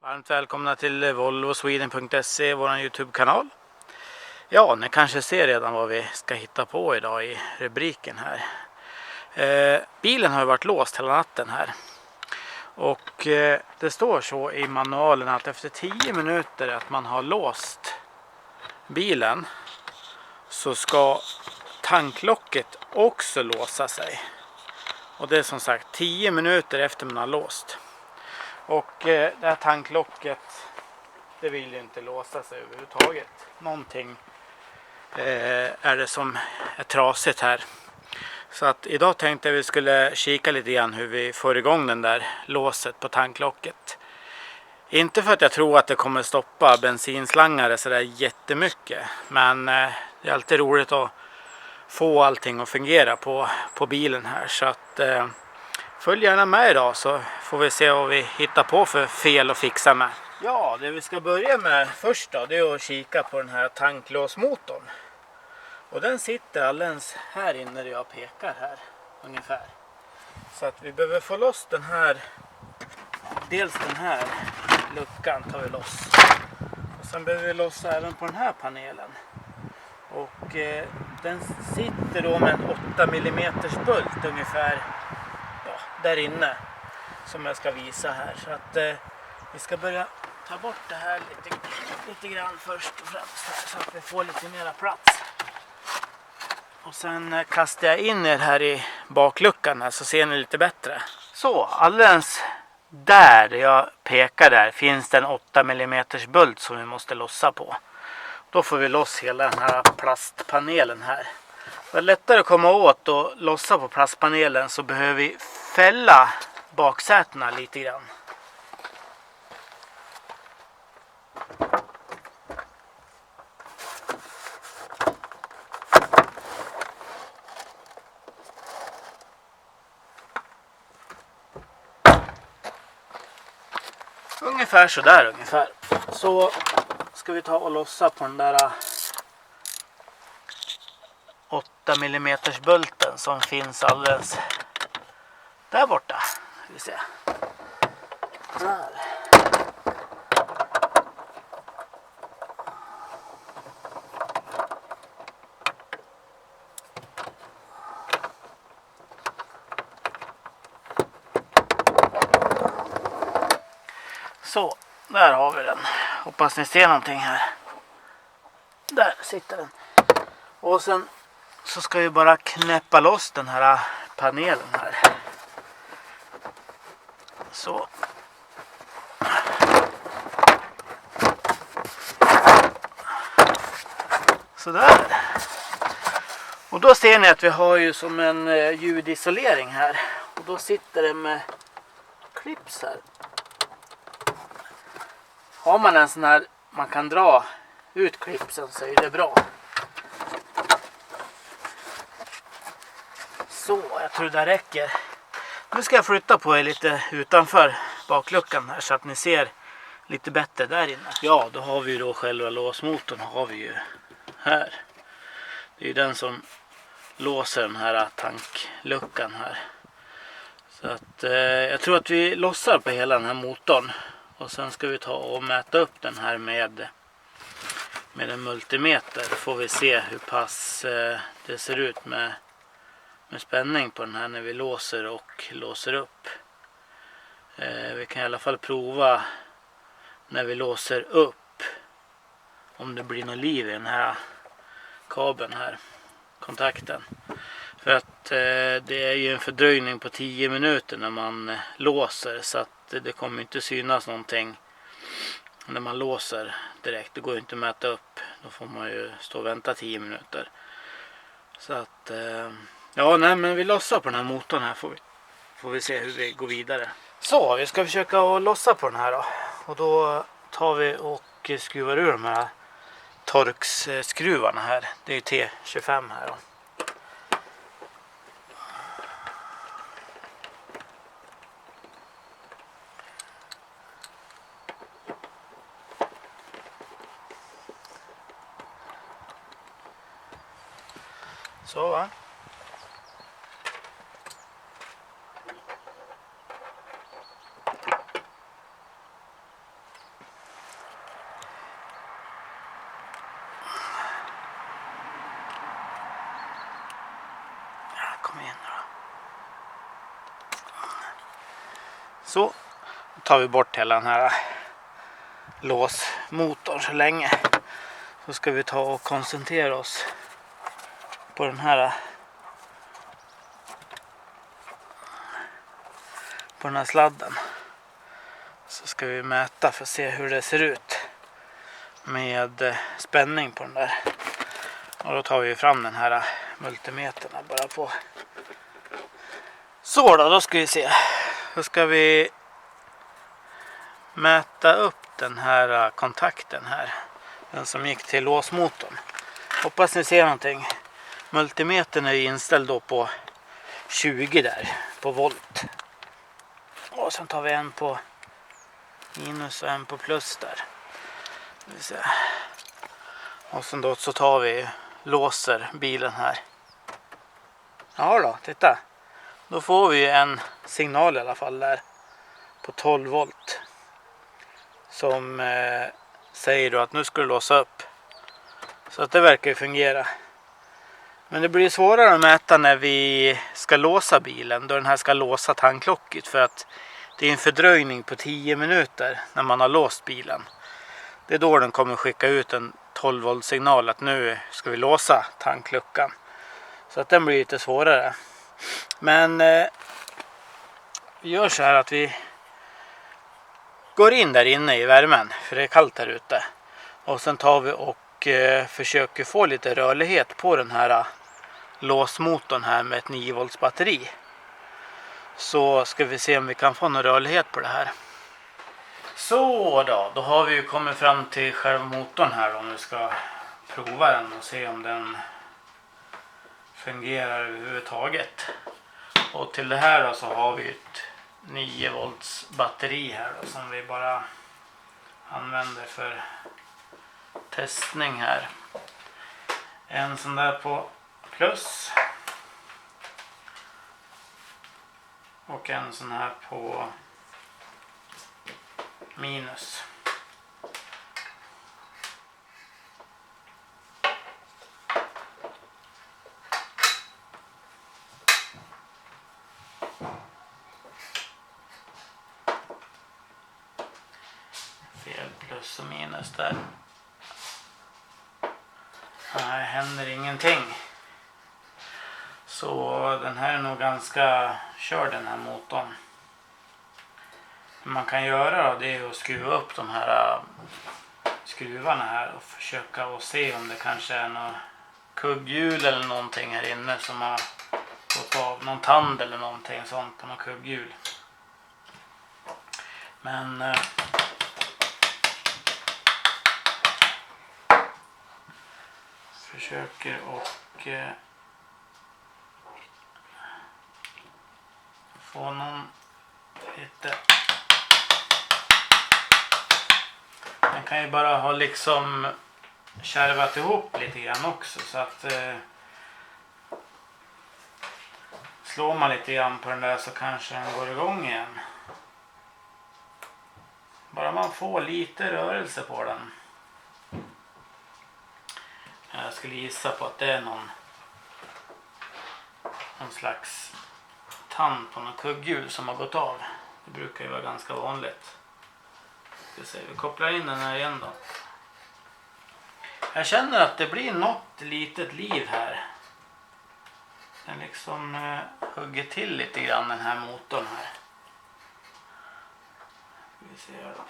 Varmt välkomna till volvosweden.se, vår YouTube-kanal. Ja, ni kanske ser redan vad vi ska hitta på idag i rubriken här. Bilen har ju varit låst hela natten här. Och det står så i manualen att efter 10 minuter att man har låst bilen så ska tanklocket också låsa sig. Och det är som sagt 10 minuter efter man har låst. Och det här tanklocket, det vill ju inte låsa sig överhuvudtaget. Någonting är det som är trasigt här. Så att idag tänkte jag vi skulle kika lite grann hur vi får igång den där låset på tanklocket. Inte för att jag tror att det kommer stoppa bensinslangare så där jättemycket. Men det är alltid roligt att få allting att fungera på bilen här. Så att följ gärna med idag så får vi se vad vi hittar på för fel och fixa med. Ja, det vi ska börja med först då, det är att kika på den här tanklåsmotorn. Och den sitter alldeles här inne där jag pekar här ungefär. Så att vi behöver få loss den här, dels den här luckan tar vi loss. Och sen behöver vi lossa även på den här panelen. Och den sitter då med en 8 mm bult ungefär där inne som jag ska visa här. Så att vi ska börja ta bort det här lite grann först och främst här, så att vi får lite mera plats. Och sen kastar jag in er här i bakluckan här så ser ni lite bättre. Så alldeles där jag pekar där finns det en 8 mm bult som vi måste lossa på. Då får vi loss hela den här plastpanelen här. För att lättare att komma åt och lossa på plastpanelen så behöver vi fälla baksätena lite grann. Ungefär så där ungefär. Så ska vi ta och lossa på den där 8 mm bulten som finns alldeles där borta. Ska vi se. Där. Så, där har vi den. Hoppas ni ser någonting här. Där sitter den. Och sen så ska vi bara knäppa loss den här panelen här. Så. Så där. Och då ser ni att vi har ju som en ljudisolering här. Och då sitter det med clips här. Har man en sån här man kan dra ut clipsen så är det bra. Så, jag tror det räcker. Nu ska jag flytta på er lite utanför bakluckan här så att ni ser lite bättre där inne. Ja, då har vi ju då själva låsmotorn har vi ju här. Det är ju den som låser den här tankluckan här. Så att jag tror att vi lossar på hela den här motorn. Och sen ska vi ta och mäta upp den här med en multimeter. Då får vi se hur pass det ser ut med spänning på den här när vi låser och låser upp. Vi kan i alla fall prova när vi låser upp om det blir något liv i den här kabeln här, kontakten. För att det är ju en fördröjning på 10 minuter när man låser, så att det kommer inte synas någonting när man låser direkt. Det går inte att mäta upp. Då får man ju stå och vänta 10 minuter. Så att ja, nej, men vi lossar på den här motorn här får vi se hur vi går vidare. Så, vi ska försöka att lossa på den här då. Och då tar vi och skruvar ur de här torksskruvarna här. Det är ju T25 här då. Så va. Så tar vi bort hela den här låsmotorn så länge. Så ska vi ta och koncentrera oss på den här sladden. Så ska vi mäta för att se hur det ser ut med spänning på den där. Och då tar vi fram den här multimetern bara på. Så då ska vi se. Då ska vi mäta upp den här kontakten här. Den som gick till låsmotorn. Hoppas ni ser någonting. Multimetern är inställd då på 20 där på volt. Och sen tar vi en på minus och en på plus där. Och sen då så tar vi låser bilen här. Ja då, titta. Då får vi en signal i alla fall där på 12 volt. Som säger då att nu ska du låsa upp. Så att det verkar ju fungera. Men det blir svårare att mäta när vi ska låsa bilen. Då den här ska låsa tanklocket. För att det är en fördröjning på 10 minuter när man har låst bilen. Det är då den kommer skicka ut en 12 volt signal att nu ska vi låsa tankluckan. Så att den blir lite svårare. Men vi gör så här att vi går in där inne i värmen. För det är kallt här ute. Och sen tar vi och försöker få lite rörlighet på den här låsmotorn här med ett 9 volts batteri. Så ska vi se om vi kan få någon rörlighet på det här. Så då har vi ju kommit fram till själva motorn här om vi ska prova den och se om den fungerar överhuvudtaget. Och till det här då så har vi ett 9 volts batteri här då, som vi bara använder för testning här. En sån där på plus. Och en sån här på minus. Fel plus och minus där. Här händer ingenting. Så den här är nog ganska körd, den här motorn. Det man kan göra då, det är att skruva upp de här skruvarna här och försöka att se om det kanske är något kugghjul eller någonting här inne som har gått av, någon tand eller någonting sånt på något kugghjul. Men försöker och få någon lite. Den kan ju bara ha liksom kärvat ihop lite grann också, så att slår man lite grann på den där så kanske den går igång igen. Bara man får lite rörelse på den. Jag skulle gissa på att det är någon slags tand på någon kugghjul som har gått av. Det brukar ju vara ganska vanligt. Vi kopplar in den här igen då. Jag känner att det blir något litet liv här. Den liksom hugger till lite grann, den här motorn här. Vi ser då.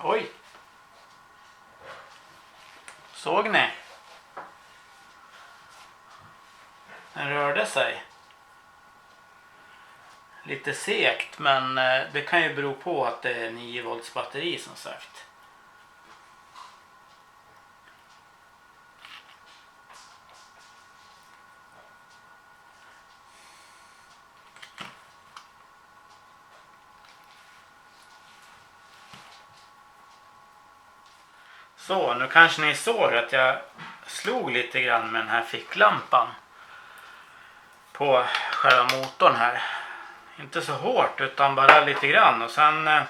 Oj! Såg ni? Den rörde sig. Lite segt, men det kan ju bero på att det är 9 volts batteri som sagt. Så, nu kanske ni såg att jag slog lite grann med den här ficklampan på själva motorn här. Inte så hårt utan bara lite grann. Och sen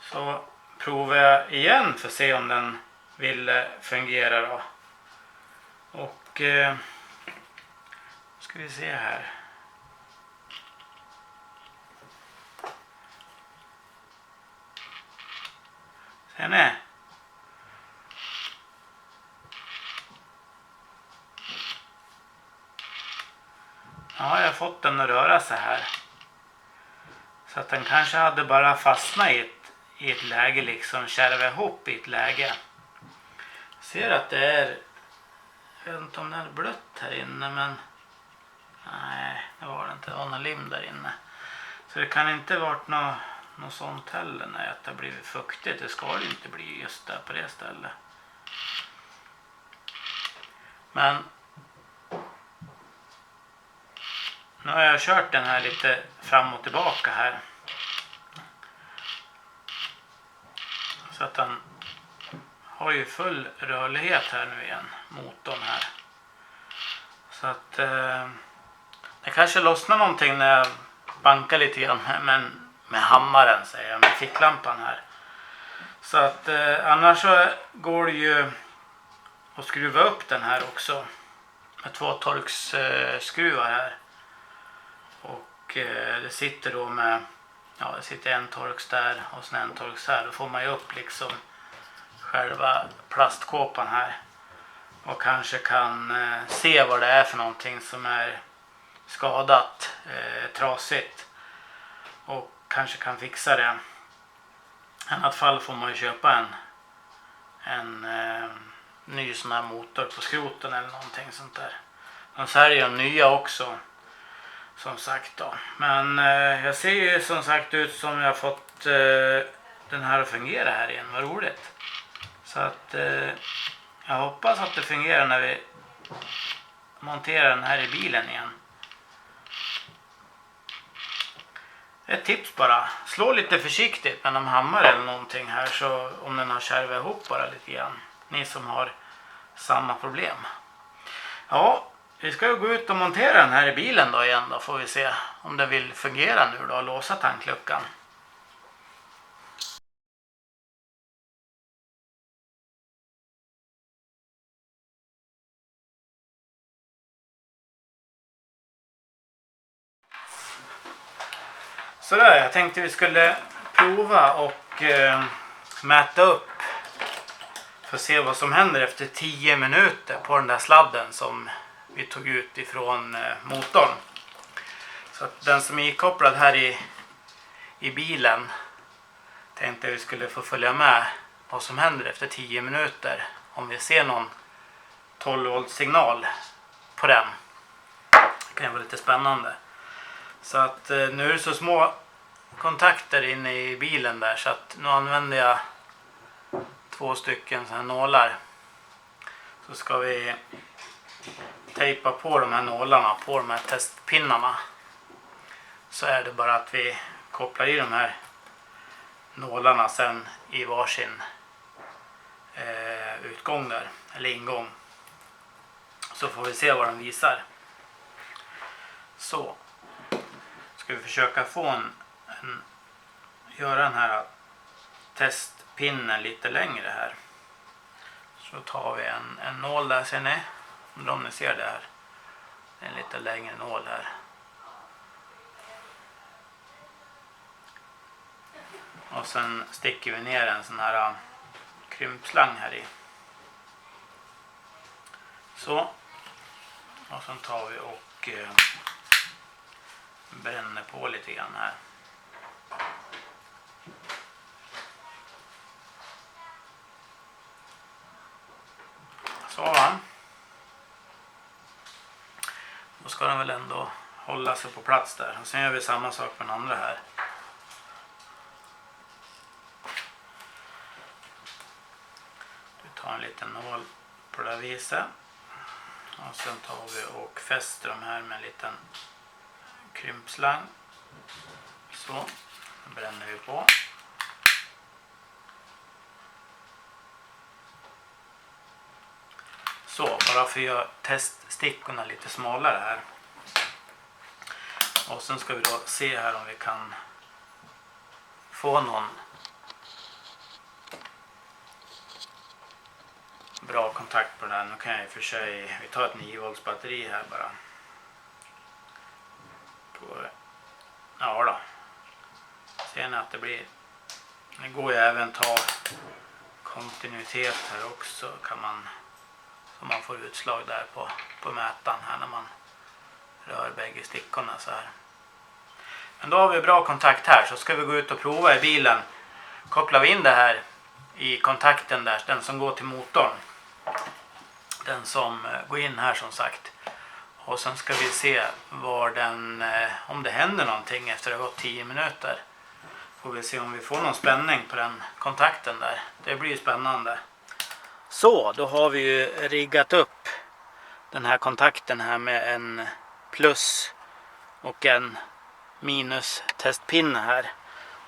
så provar jag igen för att se om den ville fungera då. Och ska vi se här. Ser ni? Ja, jag har fått den att röra sig här. Så att den kanske hade bara fastnat i ett läge, liksom kärva ihop i ett läge. Ser att det är, jag vet inte om det är blött här inne, men nej, det var det inte. Det var någon lim där inne. Så det kan inte varit något sånt heller, när det har blivit fuktigt. Det ska det inte bli just där på det stället. Men nu har jag kört den här lite fram och tillbaka här. Så att den har ju full rörlighet här nu igen, motorn här. Så att det kanske lossnar någonting när jag bankar lite grann med hammaren, säger jag, med ficklampan här. Så att annars så går det ju att skruva upp den här också med 2 torksskruvar här. Och det sitter då med, ja, det sitter en torx där och sen en torx här. Då får man ju upp liksom själva plastkåpan här. Och kanske kan se vad det är för någonting som är skadat, trasigt. Och kanske kan fixa det. I annat fall får man ju köpa en ny sån här motor på skroten eller någonting sånt där. De säljer de nya också, som sagt då. Men jag ser ju som sagt ut som jag har fått den här att fungera här igen. Vad roligt. Så att jag hoppas att det fungerar när vi monterar den här i bilen igen. Ett tips bara. Slå lite försiktigt med en hammare eller någonting här, så om den har kärvat ihop bara lite grann. Ni som har samma problem. Ja, vi ska ju gå ut och montera den här i bilen då igen då. Får vi se om den vill fungera nu då och låsa tankluckan. Sådär, jag tänkte vi skulle prova och mäta upp för att se vad som händer efter 10 minuter på den där sladden som vi tog ut ifrån motorn. Så att den som är kopplad här i bilen tänkte vi skulle få följa med vad som händer efter 10 minuter. Om vi ser någon 12 volt signal på den. Det kan vara lite spännande. Så att nu är det så små kontakter inne i bilen där, så att nu använder jag 2 stycken så här nålar. Så ska vi tejpa på de här nålarna på de här testpinnarna. Så är det bara att vi kopplar i de här nålarna sen i varsin utgång där, eller ingång. Så får vi se vad den visar. Så ska vi försöka få göra den här testpinnen lite längre här. Så tar vi en nål där, ser ni? Om ni ser det här. En lite längre nål här. Och sen sticker vi ner en sån här krympslang här i. Så. Och sen tar vi och bränner på lite grann här. Så va. Då ska den väl ändå hålla sig på plats där. Och sen gör vi samma sak med den andra här. Vi tar en liten nål på det här viset. Och sen tar vi och fäster de här med en liten krympslang. Så, bränner vi på. Så, bara för att göra teststickorna lite smalare här. Och sen ska vi då se här om vi kan få någon bra kontakt på den. Nu kan jag för sig, vi tar ett 9 volts batteri här bara. Ja då. Ser ni att det blir, det går ju även ta kontinuitet här också, kan man, så man får utslag där på mätaren här när man rör bägge stickorna så här. Men då har vi bra kontakt här, så ska vi gå ut och prova i bilen. Kopplar vi in det här i kontakten där, den som går till motorn. Den som går in här som sagt. Och sen ska vi se var den, om det händer någonting efter att det har gått 10 minuter. Får vi se om vi får någon spänning på den kontakten där. Det blir spännande. Så, då har vi ju riggat upp den här kontakten här med en plus och en minus testpinne här.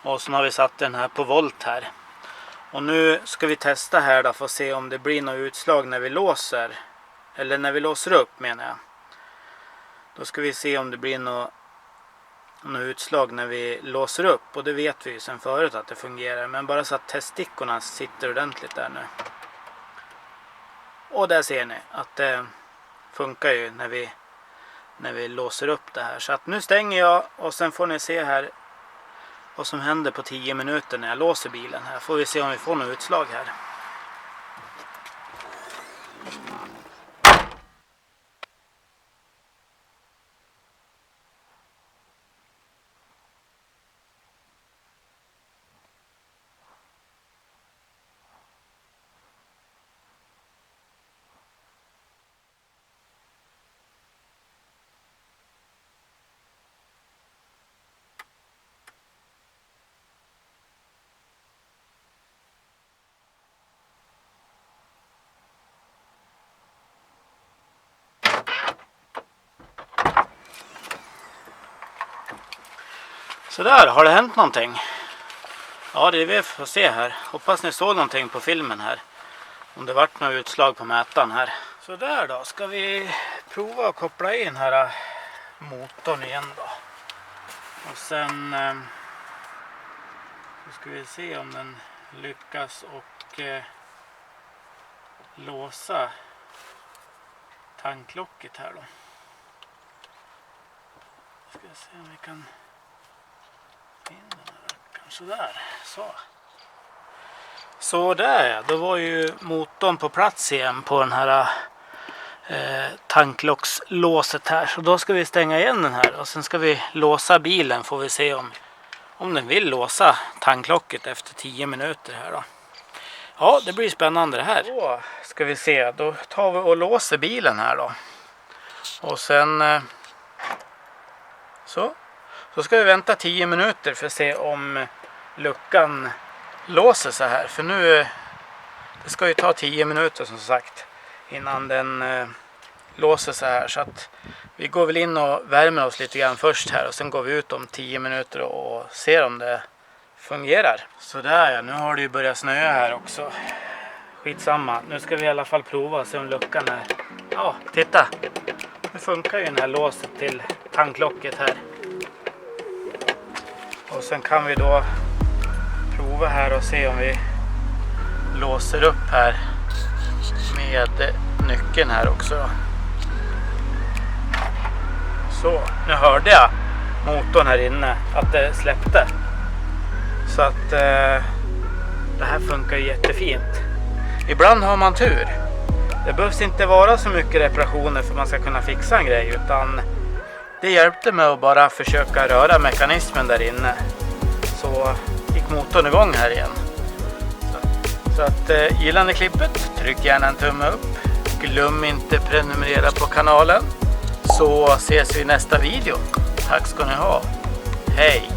Och så har vi satt den här på volt här. Och nu ska vi testa här då för att se om det blir något utslag när vi låser. Eller när vi låser upp menar jag. Då ska vi se om det blir något utslag när vi låser upp. Och det vet vi ju sedan förut att det fungerar. Men bara så att teststickorna sitter ordentligt där nu. Och där ser ni att det funkar ju när vi låser upp det här. Så att nu stänger jag och sen får ni se här vad som händer på 10 minuter när jag låser bilen här. Får vi se om vi får något utslag här. Så där, har det hänt någonting? Ja, det är vi får se här. Hoppas ni såg någonting på filmen här. Om det vart något utslag på mätaren här. Så där då, ska vi prova att koppla in här motorn igen då. Och sen ska vi se om den lyckas och låsa tanklocket här då. Ska vi se om vi kan kanske där, så där ja, då var ju motorn på plats igen på den här tanklockslåset här. Så då ska vi stänga igen den här och sen ska vi låsa bilen, får vi se om den vill låsa tanklocket efter 10 minuter här då. Ja, det blir spännande det här. Då ska vi se, då tar vi och låser bilen här då. Och sen så ska vi vänta 10 minuter för att se om luckan låser så här. För nu, det ska ju ta 10 minuter som sagt innan den låser så här. Så att vi går väl in och värmer oss lite grann först här. Och sen går vi ut om 10 minuter och ser om det fungerar. Så där ja, nu har det ju börjat snöa här också. Skitsamma, nu ska vi i alla fall prova och se om luckan är... Ja, titta! Nu funkar ju den här låset till tanklocket här. Och sen kan vi då prova här och se om vi låser upp här med nyckeln här också då. Så, nu hörde jag motorn här inne att det släppte. Så att det här funkar jättefint. Ibland har man tur. Det behövs inte vara så mycket reparationer för att man ska kunna fixa en grej, utan det hjälpte mig att bara försöka röra mekanismen där inne. Så gick motorn igång här igen. Så att gillar ni klippet, tryck gärna en tumme upp. Glöm inte prenumerera på kanalen. Så ses vi i nästa video. Tack ska ni ha. Hej!